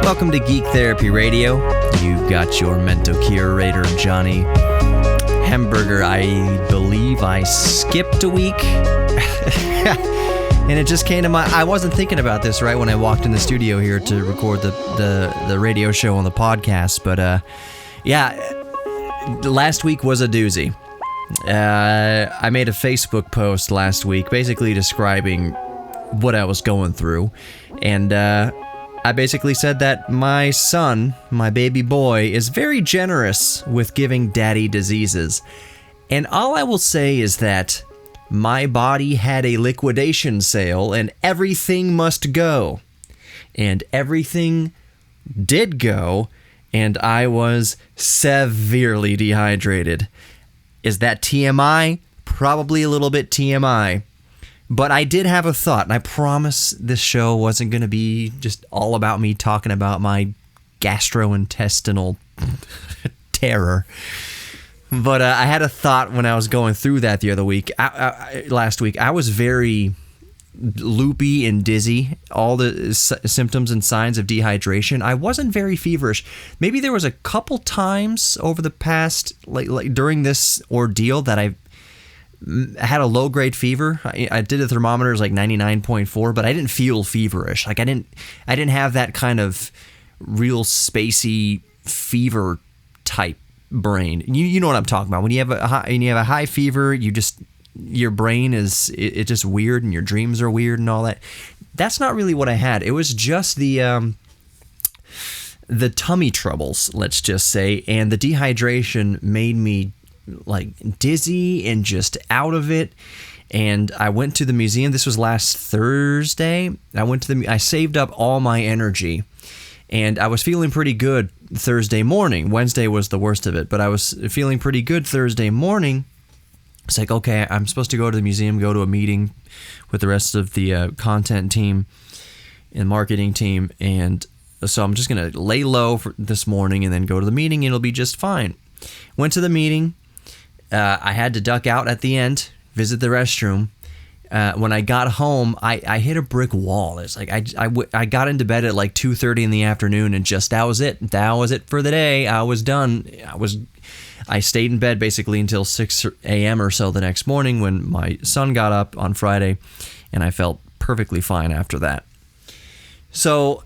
Welcome to Geek Therapy Radio. You've got your mental curator, Johnny Hamburger. I believe I skipped a week. And it just came to mind. I wasn't thinking about this right when I walked in the studio here to record the radio show on the podcast. But yeah, last week was a doozy. I made a Facebook post last week basically describing what I was going through. And I basically said that my son, my baby boy, is very generous with giving daddy diseases. And all I will say is that my body had a liquidation sale and everything must go. And everything did go, and I was severely dehydrated. Is that TMI? Probably a little bit TMI. But I did have a thought, and I promise this show wasn't going to be just all about me talking about my gastrointestinal terror. But I had a thought when I was going through that the other week. Last week, I was very loopy and dizzy, all the symptoms and signs of dehydration. I wasn't very feverish. Maybe there was a couple times over the past, like during this ordeal that I had a low-grade fever. I did the thermometer, it was like 99.4, but I didn't feel feverish. Like I didn't have that kind of real spacey fever type brain. You know what I'm talking about. When you have a high fever, your brain is it's just weird, and your dreams are weird and all that. That's not really what I had. It was just the tummy troubles, let's just say, and the dehydration made me like dizzy and just out of it. And I went to the museum. This was last Thursday. I saved up all my energy, and I was feeling pretty good Thursday morning. Wednesday was the worst of it, but I was feeling pretty good Thursday morning. It's like, okay, I'm supposed to go to the museum, go to a meeting with the rest of the content team and marketing team, and so I'm just going to lay low for this morning and then go to the meeting, and it'll be just fine. Went to the meeting. I had to duck out at the end, visit the restroom. When I got home, I hit a brick wall. It's like I got into bed at like 2:30 in the afternoon, and just that was it. That was it for the day. I was done. I stayed in bed basically until 6 a.m. or so the next morning when my son got up on Friday, and I felt perfectly fine after that. So,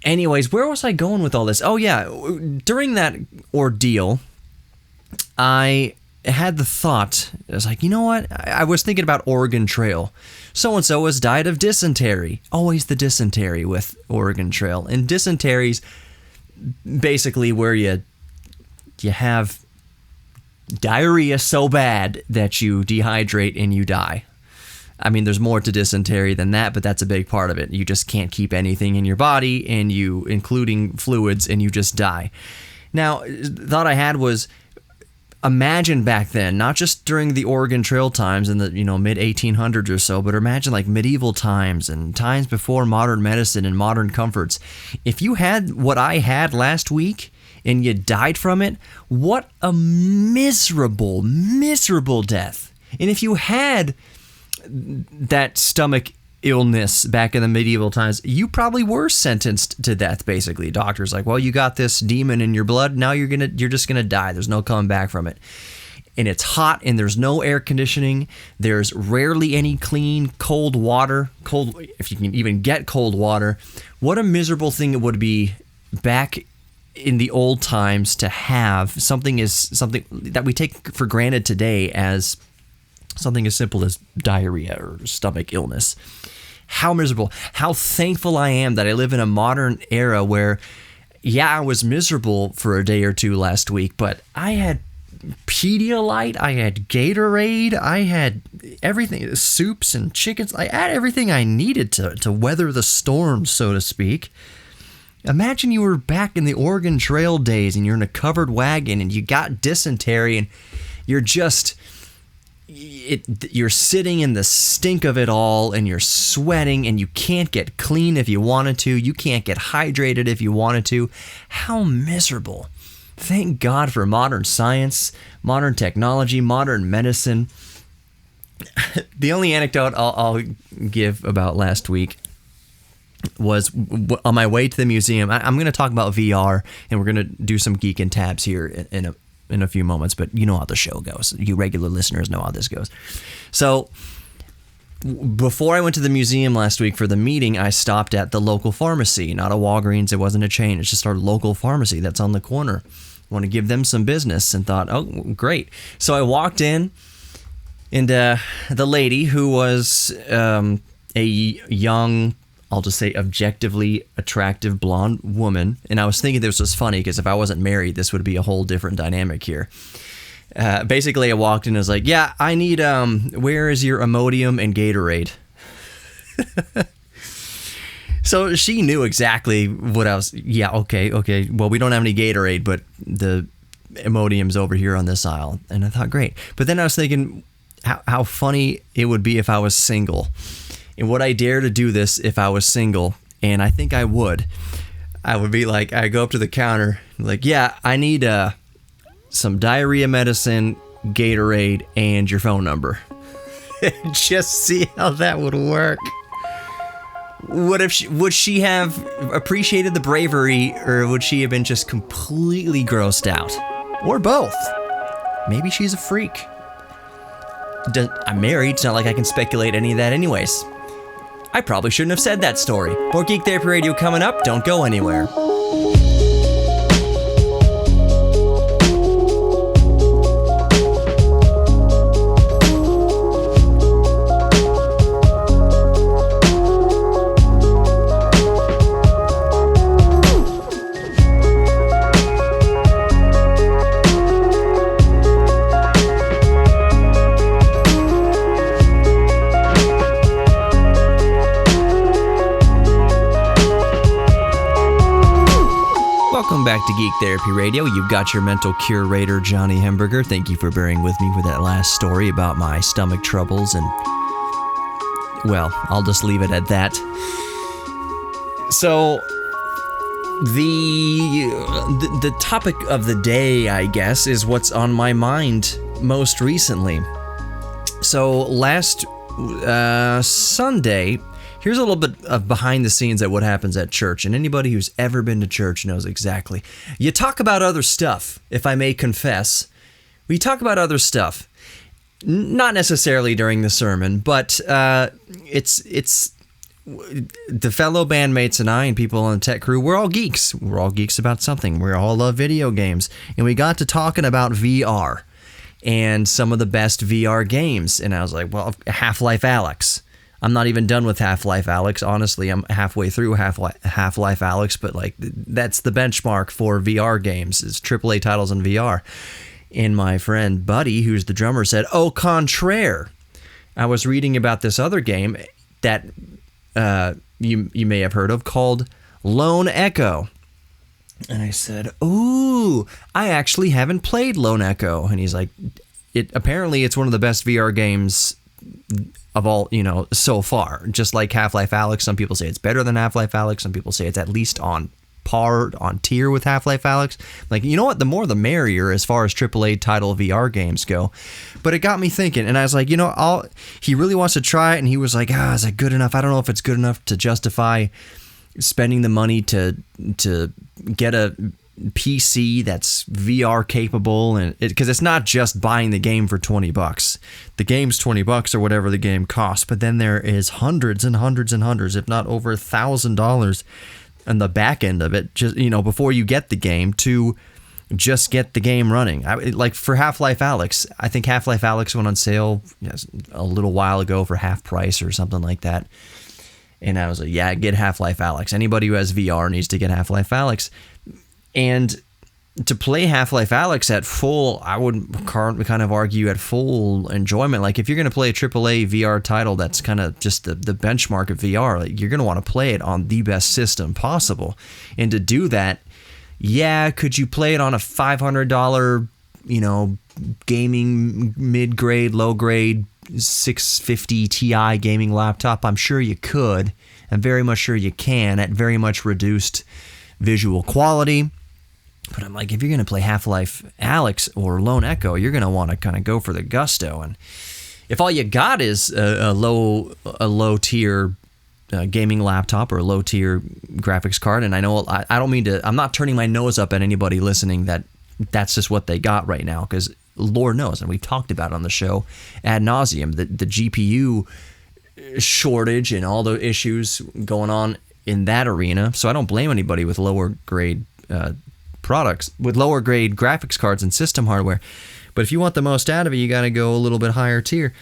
anyways, where was I going with all this? Oh yeah, during that ordeal, I had the thought, I was like, you know what? I was thinking about Oregon Trail. So-and-so has died of dysentery. Always the dysentery with Oregon Trail. And dysentery's basically where you have diarrhea so bad that you dehydrate and you die. I mean, there's more to dysentery than that, but that's a big part of it. You just can't keep anything in your body, and including fluids, and you just die. Now, the thought I had was, imagine back then, not just during the Oregon Trail times in the mid 1800s or so, but imagine like medieval times and times before modern medicine and modern comforts. If you had what I had last week and you died from it, what a miserable, miserable death. And if you had that stomach illness back in the medieval times, you probably were sentenced to death, basically. Doctors like, well, you got this demon in your blood, now you're just gonna die. There's no coming back from it. And it's hot, and there's no air conditioning. There's rarely any clean cold water, if you can even get cold water. What a miserable thing it would be back in the old times to have something that we take for granted today as something as simple as diarrhea or stomach illness. How miserable. How thankful I am that I live in a modern era where, yeah, I was miserable for a day or two last week, but I had Pedialyte, I had Gatorade, I had everything, soups and chickens. I had everything I needed to weather the storm, so to speak. Imagine you were back in the Oregon Trail days and you're in a covered wagon and you got dysentery and you're you're sitting in the stink of it all and you're sweating and you can't get clean if you wanted to. You can't get hydrated if you wanted to. How miserable. Thank God for modern science, modern technology, modern medicine. The only anecdote I'll give about last week was on my way to the museum. I'm going to talk about VR, and we're going to do some geek and tabs here in a few moments, but you know how the show goes. You regular listeners know how this goes. So before I went to the museum last week for the meeting, I stopped at the local pharmacy, not a Walgreens. It wasn't a chain. It's just our local pharmacy that's on the corner. I want to give them some business and thought, oh, great. So I walked in, and the lady, who was a young, I'll just say objectively attractive blonde woman, and I was thinking this was funny because if I wasn't married, this would be a whole different dynamic here. Basically, I walked in and was like, yeah, I need, where is your Imodium and Gatorade? So she knew exactly what I was, yeah, okay. Well, we don't have any Gatorade, but the Imodium's over here on this aisle. And I thought, great. But then I was thinking how funny it would be if I was single. And would I dare to do this if I was single? And I think I would. I would be like, I go up to the counter, like, yeah, I need some diarrhea medicine, Gatorade, and your phone number. Just see how that would work. Would she have appreciated the bravery, or would she have been just completely grossed out? Or both. Maybe she's a freak. I'm married, it's not like I can speculate any of that anyways. I probably shouldn't have said that story. More Geek Therapy Radio coming up. Don't go anywhere. Welcome back to Geek Therapy Radio. You've got your mental curator, Johnny Hemberger. Thank you for bearing with me for that last story about my stomach troubles, and, well, I'll just leave it at that. So, the topic of the day, I guess, is what's on my mind most recently. So, last Sunday, here's a little bit of behind the scenes at what happens at church, and anybody who's ever been to church knows exactly. You talk about other stuff, if I may confess. We talk about other stuff. Not necessarily during the sermon, but it's the fellow bandmates and I and people on the tech crew, we're all geeks. We're all geeks about something. We all love video games. And we got to talking about VR and some of the best VR games. And I was like, well, Half-Life Alyx. I'm not even done with Half-Life Alyx. Honestly, I'm halfway through Half-Life Alyx, but like that's the benchmark for VR games, is AAA titles in VR. And my friend Buddy, who's the drummer, said, au contraire. I was reading about this other game that you may have heard of called Lone Echo. And I said, ooh, I actually haven't played Lone Echo. And he's like, apparently it's one of the best VR games of all, so far. Just like Half-Life Alyx, some people say it's better than Half-Life Alyx. Some people say it's at least on par, on tier with Half-Life Alyx. Like, you know what? The more the merrier as far as AAA title VR games go. But it got me thinking, and I was like, he really wants to try it, and he was like, is that good enough? I don't know if it's good enough to justify spending the money to get a PC that's VR capable, and because it's not just buying the game for $20. The game's $20 or whatever the game costs, but then there is hundreds and hundreds and hundreds, if not over $1,000 on the back end of it, just before you get the game, to just get the game running. Like for Half-Life Alyx, I think Half-Life Alyx went on sale a little while ago for half price or something like that. And I was like, yeah, get Half-Life Alyx. Anybody who has VR needs to get Half-Life Alyx. And to play Half-Life Alyx at full, I would kind of argue at full enjoyment. Like if you're going to play a AAA VR title that's kind of just the benchmark of VR, like you're going to want to play it on the best system possible. And to do that, yeah, could you play it on a $500, gaming mid-grade, low-grade 650 Ti gaming laptop? I'm sure you could. I'm very much sure you can at very much reduced visual quality. But I'm like, if you're going to play Half-Life Alyx or Lone Echo, you're going to want to kind of go for the gusto. And if all you got is a low tier gaming laptop or low tier graphics card. And I know I don't mean to, I'm not turning my nose up at anybody listening that's just what they got right now, because Lord knows, and we've talked about it on the show ad nauseum, the GPU shortage and all the issues going on in that arena. So I don't blame anybody with lower grade products, with lower grade graphics cards and system hardware. But if you want the most out of it, you got to go a little bit higher tier.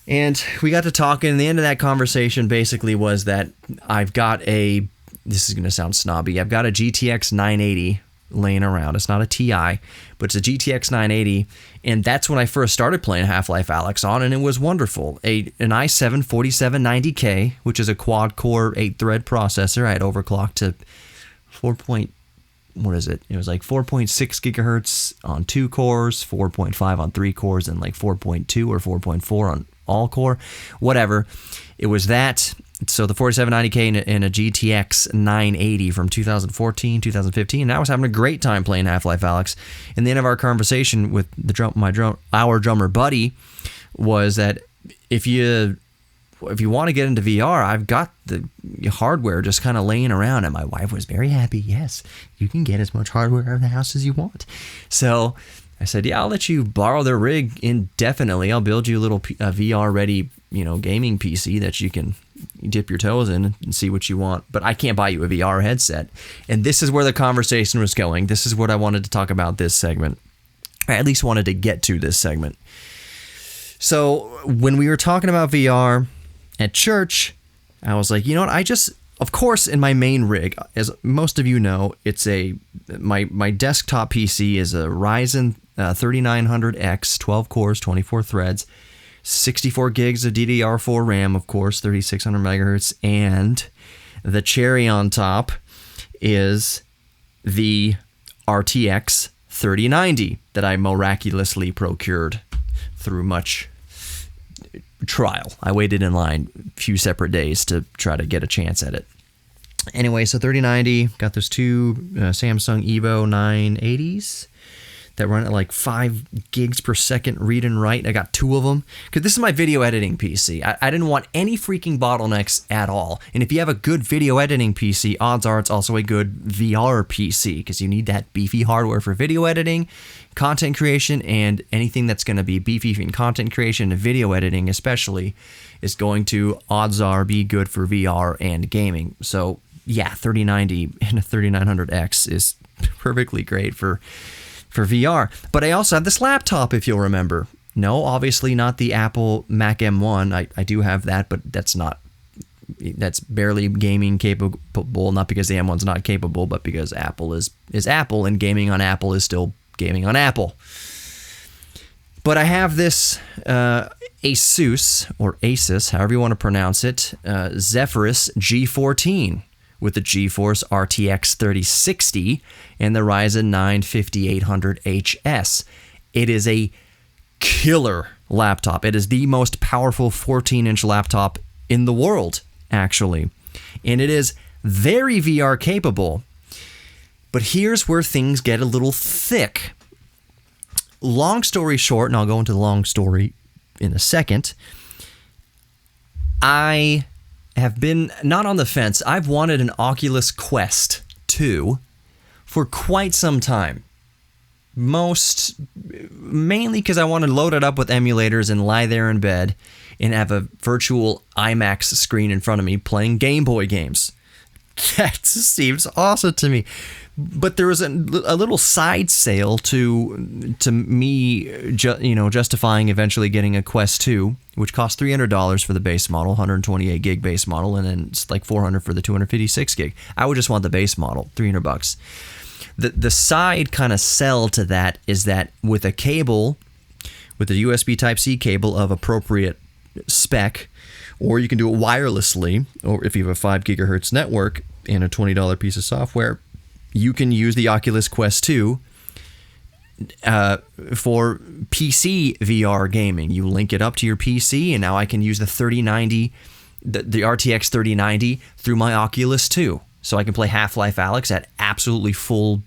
And we got to talking, and the end of that conversation basically was that I've got this is going to sound snobby, I've got a GTX 980 laying around. It's not a TI, but it's a GTX 980, and that's when I first started playing Half-Life Alyx on, and it was wonderful. An i7 4790K, which is a quad-core 8-thread processor. I had overclocked to 4. What is it? It was like 4.6 gigahertz on 2 cores, 4.5 on 3 cores, and like 4.2 or 4.4 on all core, whatever. It was that. So the 4790K and a GTX 980 from 2014, 2015. And I was having a great time playing Half-Life Alyx. And the end of our conversation with our drummer buddy was that if you want to get into VR, I've got the hardware just kind of laying around, and my wife was very happy. Yes, you can get as much hardware in the house as you want. So I said, yeah, I'll let you borrow the rig indefinitely. I'll build you a little VR-ready, gaming PC that you can dip your toes in and see what you want. But I can't buy you a VR headset. And this is where the conversation was going. This is what I wanted to talk about this segment. I at least wanted to get to this segment. So when we were talking about VR at church, I was like, you know what? Of course, in my main rig, as most of you know, it's my desktop PC is a Ryzen 3900X, 12 cores, 24 threads, 64 gigs of DDR4 RAM, of course, 3600 megahertz, and the cherry on top is the RTX 3090 that I miraculously procured through much trial. I waited in line a few separate days to try to get a chance at it. Anyway, so 3090, got those two Samsung Evo 980s that run at like 5 gigs per second read and write. I got 2 of them because this is my video editing PC. I didn't want any freaking bottlenecks at all. And if you have a good video editing PC, odds are it's also a good VR PC, because you need that beefy hardware for video editing, content creation, and anything that's going to be beefy in content creation and video editing especially is going to, odds are, be good for VR and gaming. So yeah, 3090 and a 3900X is perfectly great for VR. But I also have this laptop, if you'll remember. No, obviously not the Apple Mac M1. I do have that, but that's barely gaming capable, not because the M1's not capable, but because Apple is Apple, and gaming on Apple is still gaming on Apple. But I have this Asus, or Asus, however you want to pronounce it, Zephyrus G14 with the GeForce RTX 3060 and the Ryzen 9 5800HS. It is a killer laptop. It is the most powerful 14-inch laptop in the world, actually. And it is very VR capable. But here's where things get a little thick. Long story short, and I'll go into the long story in a second, I have been not on the fence. I've wanted an Oculus Quest 2 for quite some time. Mainly because I want to load it up with emulators and lie there in bed and have a virtual IMAX screen in front of me playing Game Boy games. That seems awesome to me. But there was a little side sale to me, justifying eventually getting a Quest 2, which cost $300 for the base model, 128 gig base model, and then it's like $400 for the 256 gig. I would just want the base model, $300. The side kind of sell to that is that with a cable, with a USB Type-C cable of appropriate spec, or you can do it wirelessly, or if you have a 5 gigahertz network and a $20 piece of software, you can use the Oculus Quest 2 for PC VR gaming. You link it up to your PC, and now I can use the 3090, the RTX 3090 through my Oculus 2. So I can play Half-Life Alyx at absolutely full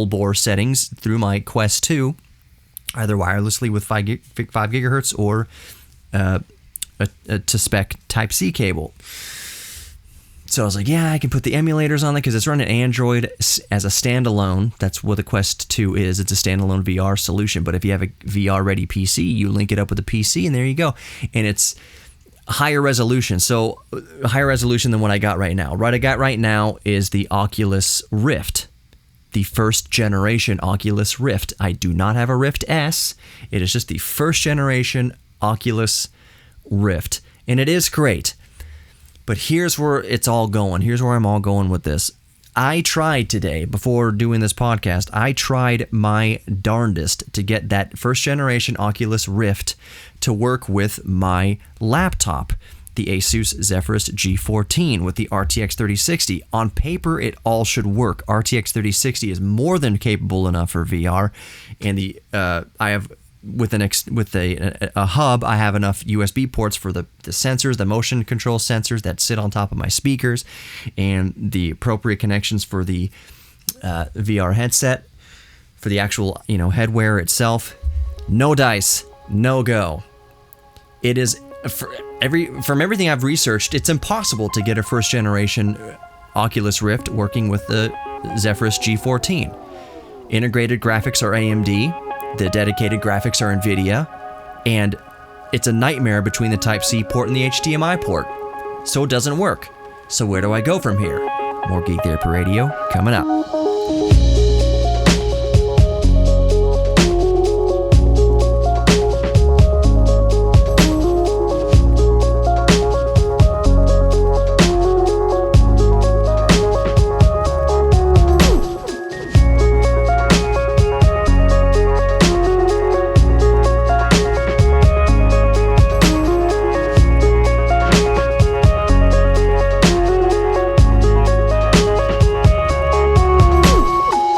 bore settings through my Quest 2, either wirelessly with 5 gigahertz or a to spec Type-C cable. So I was like, yeah, I can put the emulators on there because it's running Android as a standalone. That's what the Quest 2 is. It's a standalone VR solution. But if you have a VR-ready PC, you link it up with the PC, and there you go. And it's higher resolution. So higher resolution than what I got right now. What I got right now is the Oculus Rift, the first generation Oculus Rift. I do not have a Rift S. It is just the first generation Oculus Rift. And it is great. But here's where it's all going. Here's where I'm all going with this. I tried today, before doing this podcast, I tried my darndest to get that first generation Oculus Rift to work with my laptop, the Asus Zephyrus G14 with the RTX 3060. On paper, it all should work. RTX 3060 is more than capable enough for VR, and I have with a hub, I have enough USB ports for the sensors, the motion control sensors that sit on top of my speakers, and the appropriate connections for the VR headset, for the actual headwear itself. No dice, no go. It is from everything I've researched, it's impossible to get a first generation Oculus Rift working with the Zephyrus G14. Integrated graphics are AMD. The dedicated graphics are NVIDIA, and it's a nightmare between the Type-C port and the HDMI port, so it doesn't work. So where do I go from here? More Geek Therapy Radio coming up.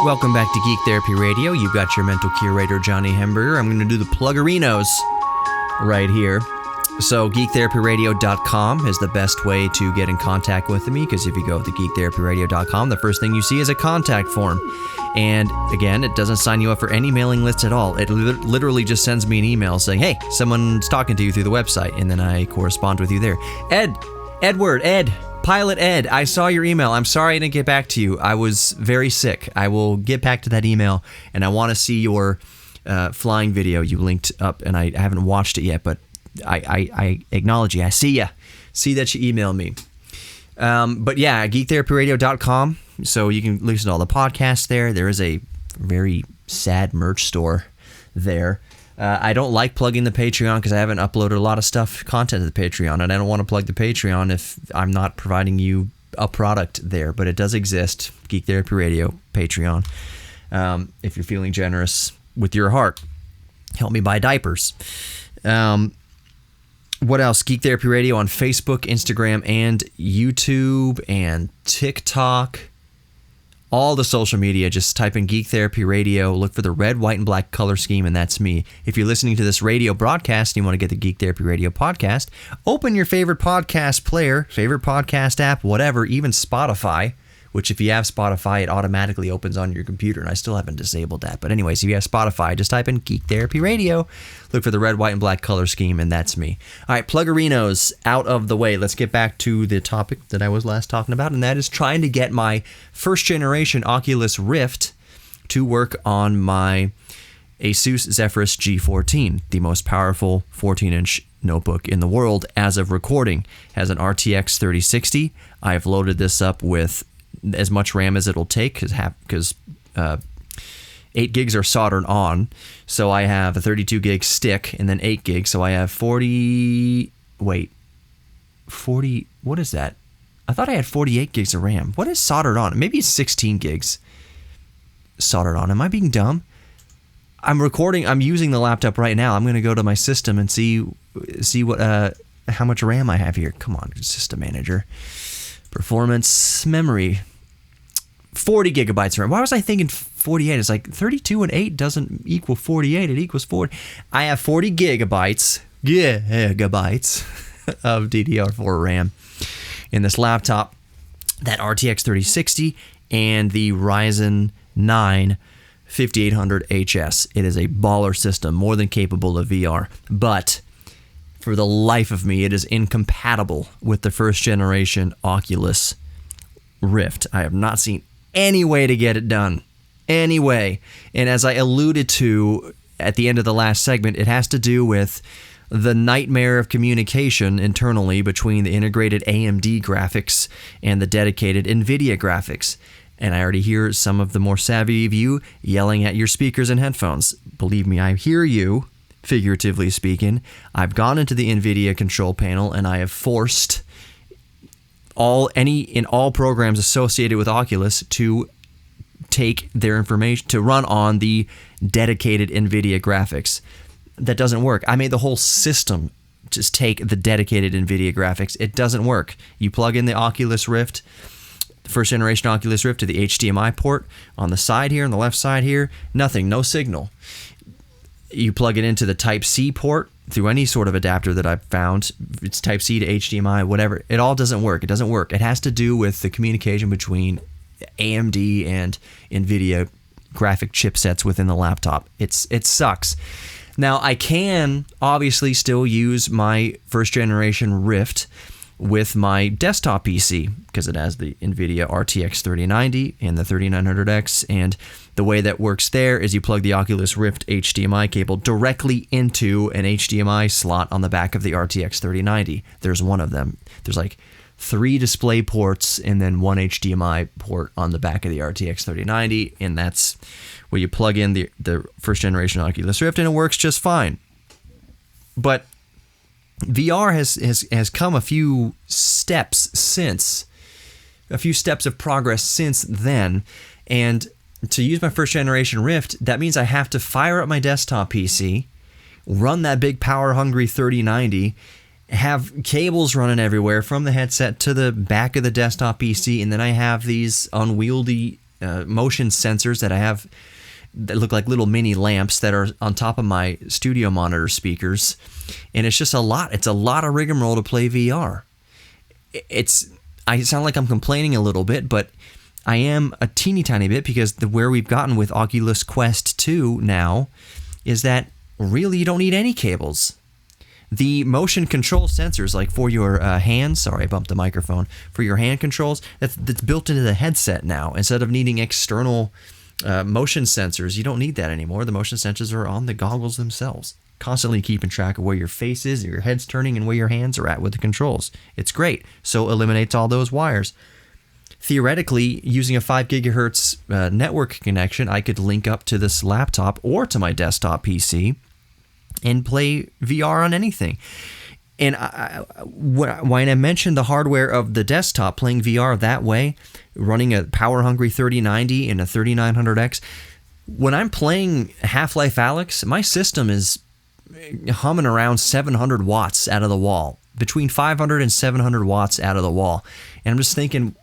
Welcome back to Geek Therapy Radio. You've got your mental curator, Johnny Hemberger. I'm going to do the pluggerinos right here. So geektherapyradio.com is the best way to get in contact with me, because if you go to geektherapyradio.com, the first thing you see is a contact form. And again, it doesn't sign you up for any mailing lists at all. It literally just sends me an email saying, hey, someone's talking to you through the website, and then I correspond with you there. Pilot Ed, I saw your email. I'm sorry I didn't get back to you. I was very sick. I will get back to that email, and I want to see your flying video you linked up, and I haven't watched it yet, but I acknowledge you. I see you. See that you emailed me. But yeah, geektherapyradio.com, so you can listen to all the podcasts there. There is a very sad merch store there. I don't like plugging the Patreon because I haven't uploaded a lot of content to the Patreon, and I don't want to plug the Patreon if I'm not providing you a product there. But it does exist, Geek Therapy Radio, Patreon. If you're feeling generous with your heart, help me buy diapers. What else? Geek Therapy Radio on Facebook, Instagram, and YouTube, and TikTok. All the social media, just type in Geek Therapy Radio, look for the red, white, and black color scheme, and that's me. If you're listening to this radio broadcast and you want to get the Geek Therapy Radio podcast, open your favorite podcast player, favorite podcast app, whatever, even Spotify, which if you have Spotify, it automatically opens on your computer, and I still haven't disabled that. But anyways, if you have Spotify, just type in Geek Therapy Radio, look for the red, white, and black color scheme, and that's me. All right, pluggerinos out of the way. Let's get back to the topic that I was last talking about, and that is trying to get my first generation Oculus Rift to work on my Asus Zephyrus G14, the most powerful 14-inch notebook in the world as of recording. It has an RTX 3060. I have loaded this up with as much RAM as it'll take, because 8 gigs are soldered on. So I have a 32 gig stick and then 8 gigs. So I have 40. What is that? I thought I had 48 gigs of RAM. What is soldered on? Maybe it's 16 gigs soldered on. Am I being dumb? I'm using the laptop right now. I'm going to go to my system and see what how much RAM I have here. Come on, System Manager. Performance memory. 40 gigabytes of RAM. Why was I thinking 48? It's like 32 and 8 doesn't equal 48. It equals 40. I have 40 gigabytes of DDR4 RAM in this laptop. That RTX 3060 and the Ryzen 9 5800HS. It is a baller system, more than capable of VR. But for the life of me, it is incompatible with the first generation Oculus Rift. I have not seen any way to get it done. Any way. And as I alluded to at the end of the last segment, it has to do with the nightmare of communication internally between the integrated AMD graphics and the dedicated NVIDIA graphics. And I already hear some of the more savvy of you yelling at your speakers and headphones. Believe me, I hear you, figuratively speaking. I've gone into the NVIDIA control panel and I have forced all programs associated with Oculus to take their information to run on the dedicated NVIDIA graphics. That doesn't work. I made the whole system just take the dedicated NVIDIA graphics. It doesn't work. You plug in the Oculus Rift, the first generation Oculus Rift, to the HDMI port on the side here, on the left side here, nothing, no signal. You plug it into the Type-C port through any sort of adapter that I've found. It's Type-C to HDMI, whatever. It all doesn't work. It doesn't work. It has to do with the communication between AMD and NVIDIA graphic chipsets within the laptop. It sucks. Now, I can obviously still use my first generation Rift with my desktop PC because it has the NVIDIA RTX 3090 and the 3900X, and the way that works there is you plug the Oculus Rift HDMI cable directly into an HDMI slot on the back of the RTX 3090. There's one of them. There's like 3 display ports and then 1 HDMI port on the back of the RTX 3090, and that's where you plug in the first generation Oculus Rift, and it works just fine. But VR has come a few steps of progress since then, and to use my first generation Rift, that means I have to fire up my desktop PC, run that big power-hungry 3090, have cables running everywhere from the headset to the back of the desktop PC, and then I have these unwieldy motion sensors that I have that look like little mini lamps that are on top of my studio monitor speakers, and it's just a lot. It's a lot of rigmarole to play VR. I sound like I'm complaining a little bit, but I am a teeny tiny bit, because where we've gotten with Oculus Quest 2 now is that really you don't need any cables. The motion control sensors, like for your hands, sorry, I bumped the microphone, for your hand controls, that's built into the headset now. Instead of needing external motion sensors, you don't need that anymore. The motion sensors are on the goggles themselves, constantly keeping track of where your face is, your head's turning, and where your hands are at with the controls. It's great. So eliminates all those wires. Theoretically, using a 5 gigahertz network connection, I could link up to this laptop or to my desktop PC and play VR on anything. And when I mentioned the hardware of the desktop, playing VR that way, running a power-hungry 3090 and a 3900X, when I'm playing Half-Life Alyx, my system is humming around 700 watts out of the wall, between 500 and 700 watts out of the wall. And I'm just thinking,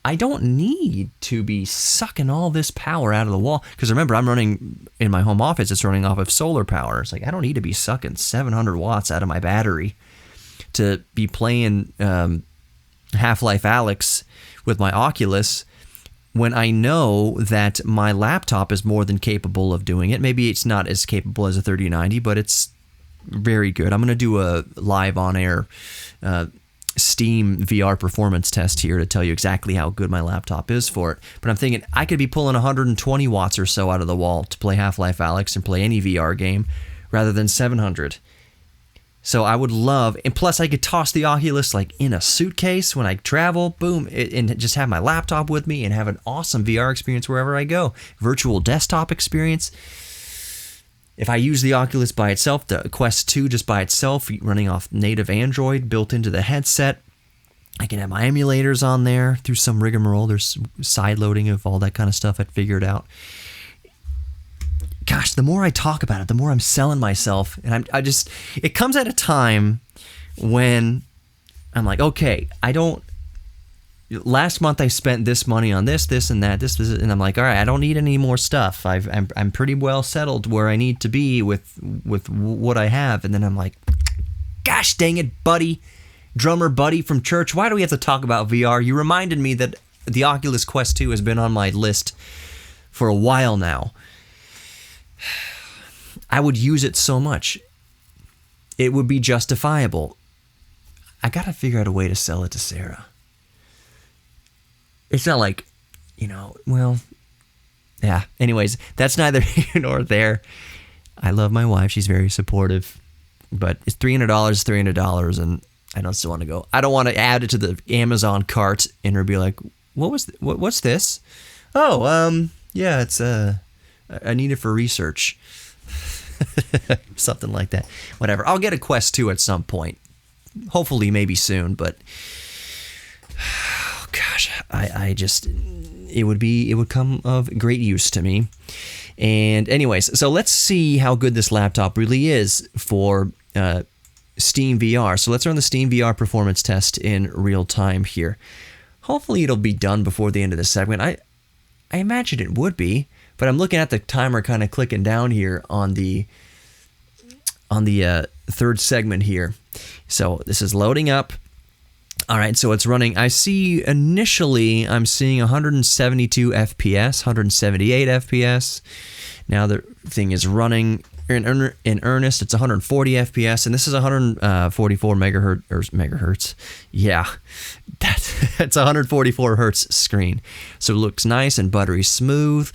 I don't need to be sucking all this power out of the wall. Because remember, I'm running in my home office, it's running off of solar power. It's like, I don't need to be sucking 700 watts out of my battery to be playing Half-Life Alyx with my Oculus, when I know that my laptop is more than capable of doing it. Maybe it's not as capable as a 3090, but it's very good. I'm going to do a live on-air Steam VR performance test here to tell you exactly how good my laptop is for it. But I'm thinking I could be pulling 120 watts or so out of the wall to play Half-Life Alyx and play any VR game rather than 700. So I would love, and plus I could toss the Oculus like in a suitcase when I travel, boom, and just have my laptop with me and have an awesome VR experience wherever I go. Virtual desktop experience. If I use the Oculus by itself, the Quest 2 just by itself, running off native Android built into the headset, I can have my emulators on there through some rigmarole. There's side loading of all that kind of stuff I'd figured out. Gosh, the more I talk about it, the more I'm selling myself. And it comes at a time when I'm like, okay, last month I spent this money on this, and that, this, and I'm like, all right, I don't need any more stuff. I'm pretty well settled where I need to be with what I have. And then I'm like, gosh dang it, buddy, drummer buddy from church, why do we have to talk about VR? You reminded me that the Oculus Quest 2 has been on my list for a while now. I would use it so much. It would be justifiable. I gotta figure out a way to sell it to Sarah. it's not like, well, yeah. Anyways, that's neither here nor there. I love my wife. She's very supportive. But it's $300, $300, and I don't still want to go. I don't want to add it to the Amazon cart and her be like, what's this? Oh, yeah, it's I need it for research. Something like that. Whatever. I'll get a Quest 2 at some point. Hopefully, maybe soon, but oh gosh, I just it would come of great use to me. And anyways, so let's see how good this laptop really is for Steam VR. So let's run the Steam VR performance test in real time here. Hopefully it'll be done before the end of the segment. I imagine it would be, but I'm looking at the timer kind of clicking down here on the third segment here. So this is loading up. All right, so it's running. I'm seeing 172 FPS, 178 FPS. Now the thing is running in earnest. It's 140 FPS, and this is 144 megahertz. Yeah, that's 144 hertz screen. So it looks nice and buttery smooth.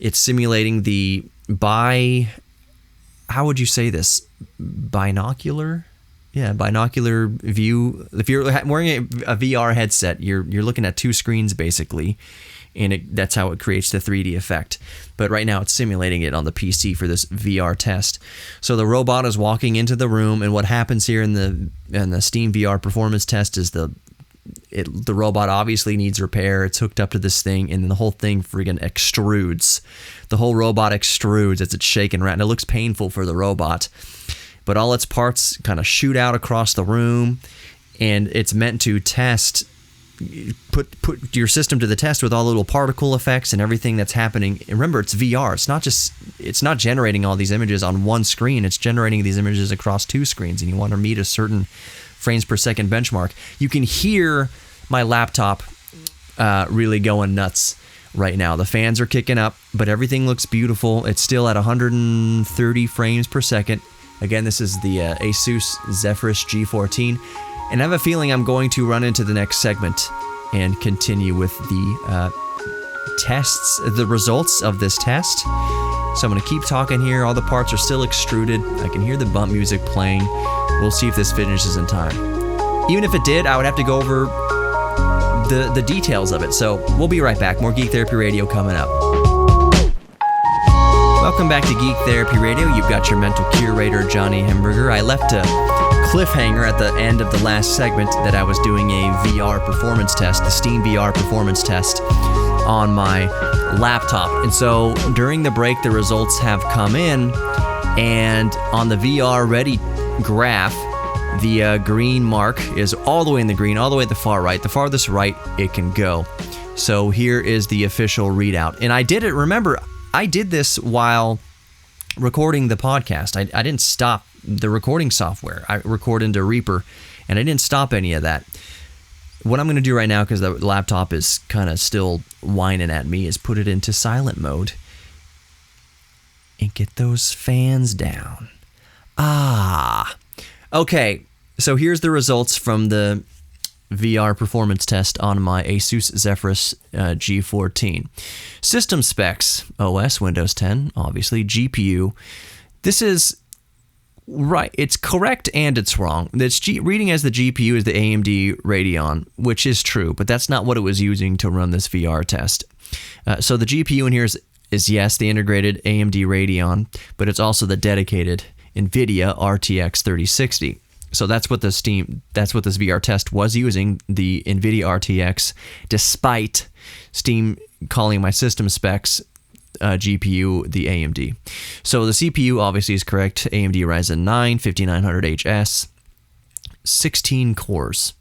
It's simulating the how would you say this? Binocular? Yeah, binocular view. If you're wearing a VR headset, you're looking at two screens basically, and that's how it creates the 3D effect. But right now it's simulating it on the PC for this VR test. So the robot is walking into the room, and what happens here in the Steam VR performance test is the robot obviously needs repair. It's hooked up to this thing, and the whole thing friggin' extrudes. The whole robot extrudes as it's shaking around. And it looks painful for the robot. But all its parts kind of shoot out across the room, and it's meant to test, put your system to the test with all the little particle effects and everything that's happening. And remember, it's VR. It's not generating all these images on one screen. It's generating these images across two screens, and you want to meet a certain frames per second benchmark. You can hear my laptop really going nuts right now. The fans are kicking up, but everything looks beautiful. It's still at 130 frames per second. Again, this is the Asus Zephyrus G14, and I have a feeling I'm going to run into the next segment and continue with the tests, the results of this test. So I'm going to keep talking here. All the parts are still extruded. I can hear the bump music playing. We'll see if this finishes in time. Even if it did, I would have to go over the details of it. So we'll be right back. More Geek Therapy Radio coming up. Welcome back to Geek Therapy Radio. You've got your mental curator, Johnny Hemberger. I left a cliffhanger at the end of the last segment that I was doing a VR performance test, the Steam VR performance test on my laptop. And so during the break, the results have come in, and on the VR ready graph, the green mark is all the way in the green, all the way at the far right, the farthest right it can go. So here is the official readout. And I did it, remember, I did this while recording the podcast. I didn't stop the recording software. I record into Reaper, and I didn't stop any of that. What I'm going to do right now, because the laptop is kind of still whining at me, is put it into silent mode and get those fans down. Okay, so here's the results from the VR performance test on my Asus Zephyrus G14. System specs, OS, Windows 10, obviously, GPU. This is right. It's correct and it's wrong. It's reading as the GPU is the AMD Radeon, which is true, but that's not what it was using to run this VR test. So the GPU in here is yes, the integrated AMD Radeon, but it's also the dedicated NVIDIA RTX 3060. So that's what this VR test was using, the NVIDIA RTX, despite Steam calling my system specs GPU the AMD. So the CPU obviously is correct, AMD Ryzen 9 5900HS, 16 cores.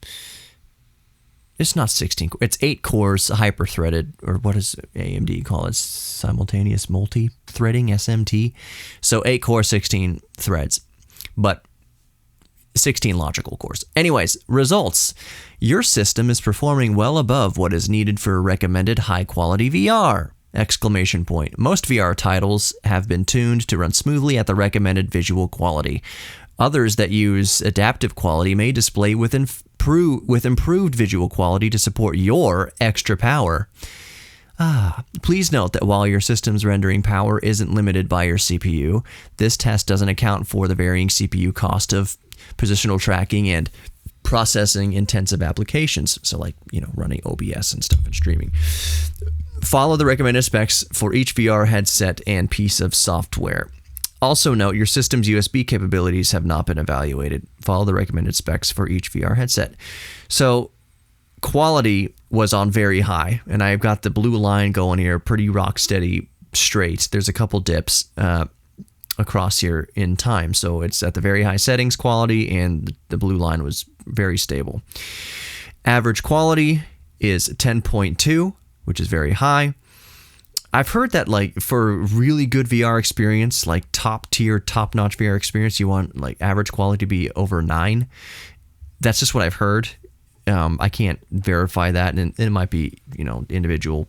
It's not 16, it's 8 cores, hyper-threaded, or what does AMD call it? Simultaneous multi-threading, SMT. So 8 cores, 16 threads, but 16 logical cores. Anyways, results. Your system is performing well above what is needed for recommended high-quality VR! Exclamation point. Most VR titles have been tuned to run smoothly at the recommended visual quality. Others that use adaptive quality may display with improved visual quality to support your extra power. Please note that while your system's rendering power isn't limited by your CPU, this test doesn't account for the varying CPU cost of positional tracking and processing intensive applications. So like, running OBS and stuff and streaming. Follow the recommended specs for each VR headset and piece of software. Also note your system's USB capabilities have not been evaluated. Follow the recommended specs for each VR headset. So quality was on very high, and I've got the blue line going here, pretty rock steady straight. There's a couple dips across here in time, so it's at the very high settings quality, and the blue line was very stable. Average quality is 10.2, which is very high. I've heard that like for really good VR experience, like top tier, top notch VR experience, you want like average quality to be over 9. That's just what I've heard. I can't verify that, and it might be, individual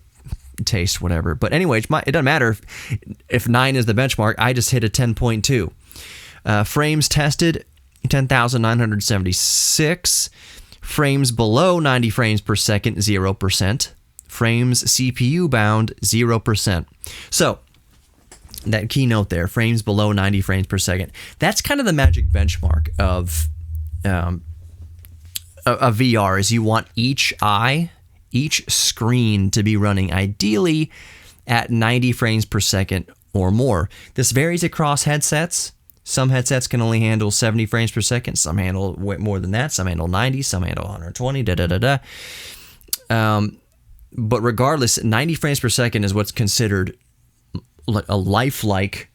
taste, whatever. But anyway, it doesn't matter if 9 is the benchmark. I just hit a 10.2. Frames tested, 10,976. Frames below 90 frames per second, 0%. Frames CPU bound, 0%. So that keynote there, frames below 90 frames per second. That's kind of the magic benchmark of a VR, is you want each screen to be running ideally at 90 frames per second or more. This varies across headsets. Some headsets can only handle 70 frames per second. Some handle way more than that. Some handle 90. Some handle 120. But regardless, 90 frames per second is what's considered a lifelike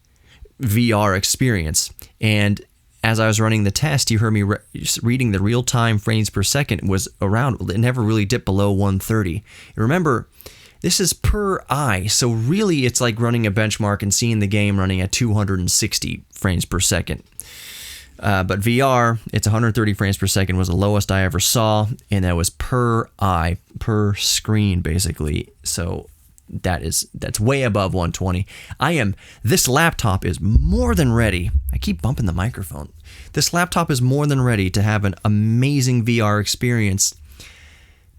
VR experience. And as I was running the test, you heard me reading the real-time frames per second was around, it never really dipped below 130. Remember, this is per eye, so really it's like running a benchmark and seeing the game running at 260 frames per second. But VR, it's 130 frames per second was the lowest I ever saw, and that was per eye, per screen, basically. So that's way above 120. This laptop is more than ready. I keep bumping the microphone. This laptop is more than ready to have an amazing VR experience,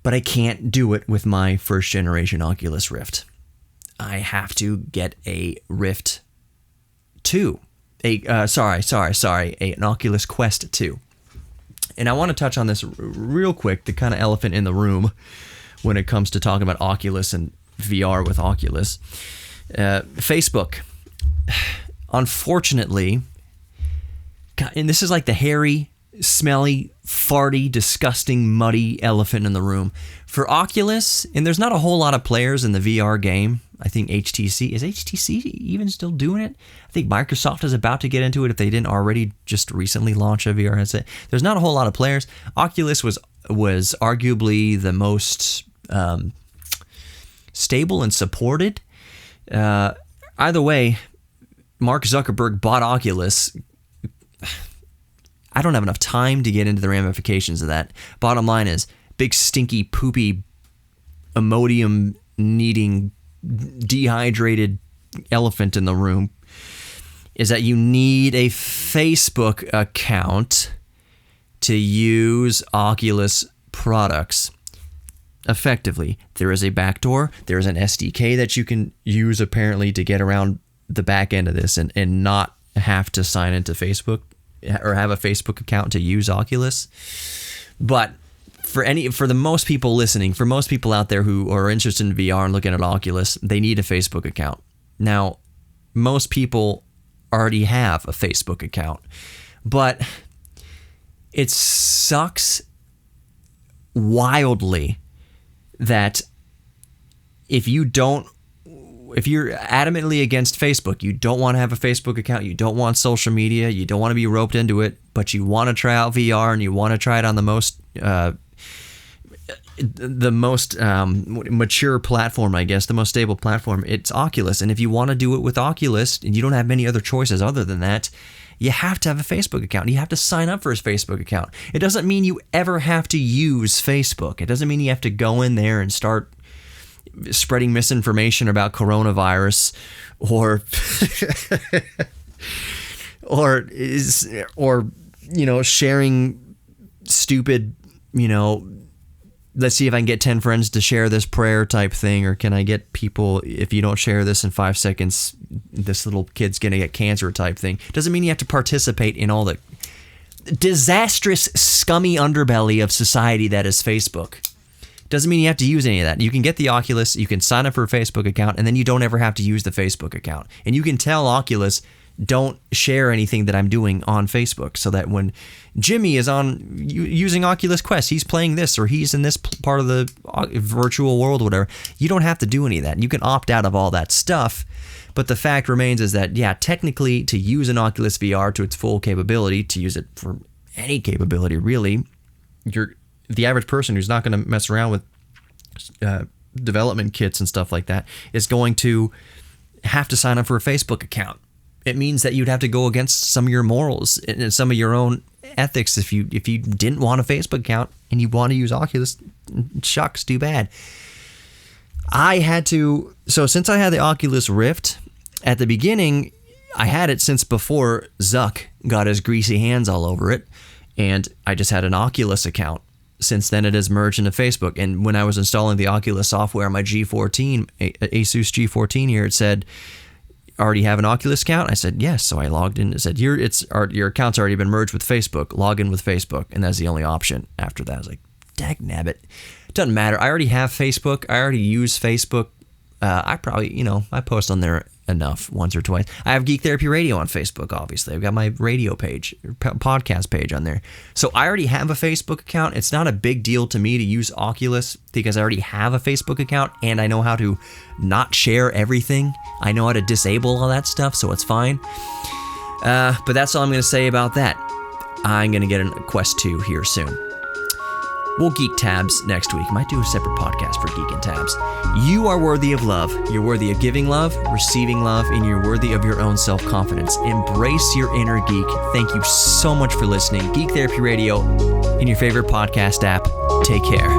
but I can't do it with my first generation Oculus Rift. I have to get a Rift 2. An Oculus Quest 2. And I want to touch on this real quick, the kind of elephant in the room when it comes to talking about Oculus and VR with Oculus. Facebook, unfortunately, and this is like the hairy, smelly, farty, disgusting, muddy elephant in the room. For Oculus, and there's not a whole lot of players in the VR game. I think HTC, is HTC even still doing it? I think Microsoft is about to get into it if they didn't already just recently launch a VR headset. There's not a whole lot of players. Oculus was arguably the most stable and supported. Either way, Mark Zuckerberg bought Oculus. I don't have enough time to get into the ramifications of that. Bottom line is, big stinky poopy Imodium needing dehydrated elephant in the room is that you need a Facebook account to use Oculus products effectively. There is a backdoor. There's an SDK that you can use apparently to get around the back end of this and not have to sign into Facebook or have a Facebook account to use Oculus. But for the most people listening, for most people out there who are interested in VR and looking at Oculus, they need a Facebook account. Now, most people already have a Facebook account, but it sucks wildly that if you're adamantly against Facebook, you don't want to have a Facebook account, you don't want social media, you don't want to be roped into it, but you want to try out VR and you want to try it on the most mature platform, I guess, the most stable platform, it's Oculus. And if you want to do it with Oculus and you don't have many other choices other than that, you have to have a Facebook account. You have to sign up for a Facebook account. It doesn't mean you ever have to use Facebook. It doesn't mean you have to go in there and start spreading misinformation about coronavirus or sharing stupid, let's see if I can get 10 friends to share this prayer type thing, or can I get people, if you don't share this in 5 seconds, this little kid's going to get cancer type thing. Doesn't mean you have to participate in all the disastrous, scummy underbelly of society that is Facebook. Doesn't mean you have to use any of that. You can get the Oculus, you can sign up for a Facebook account, and then you don't ever have to use the Facebook account. And you can tell Oculus, don't share anything that I'm doing on Facebook, so that when Jimmy is using Oculus Quest, he's playing this, or he's in this part of the virtual world, whatever, you don't have to do any of that. You can opt out of all that stuff. But the fact remains is that, yeah, technically to use an Oculus VR to its full capability, to use it for any capability really, the average person who's not going to mess around with development kits and stuff like that is going to have to sign up for a Facebook account. It means that you'd have to go against some of your morals and some of your own ethics if you didn't want a Facebook account and you want to use Oculus. Shucks, too bad. So since I had the Oculus Rift, at the beginning, I had it since before Zuck got his greasy hands all over it, and I just had an Oculus account. Since then, it has merged into Facebook, and when I was installing the Oculus software on my G14, Asus G14 here, it said, already have an Oculus account? I said, yes. So I logged in. It said, your account's already been merged with Facebook. Log in with Facebook, and that's the only option. After that, I was like, dagnabbit. Doesn't matter. I already have Facebook. I already use Facebook. I probably, I post on there enough once or twice. I have Geek Therapy Radio on Facebook, obviously. I've got my radio page, podcast page on there. So I already have a Facebook account. It's not a big deal to me to use Oculus because I already have a Facebook account and I know how to not share everything. I know how to disable all that stuff, so it's fine. But that's all I'm going to say about that. I'm going to get a Quest 2 here soon. We'll geek tabs next week. Might do a separate podcast for Geek and Tabs. You are worthy of love. You're worthy of giving love, receiving love, and you're worthy of your own self-confidence. Embrace your inner geek. Thank you so much for listening. Geek Therapy Radio in your favorite podcast app. Take care.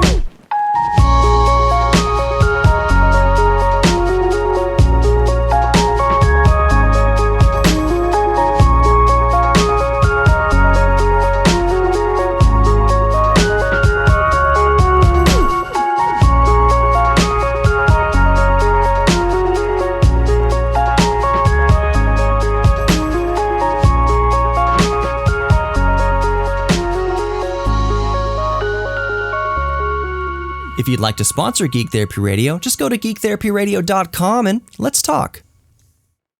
If you'd like to sponsor Geek Therapy Radio, just go to geektherapyradio.com and let's talk.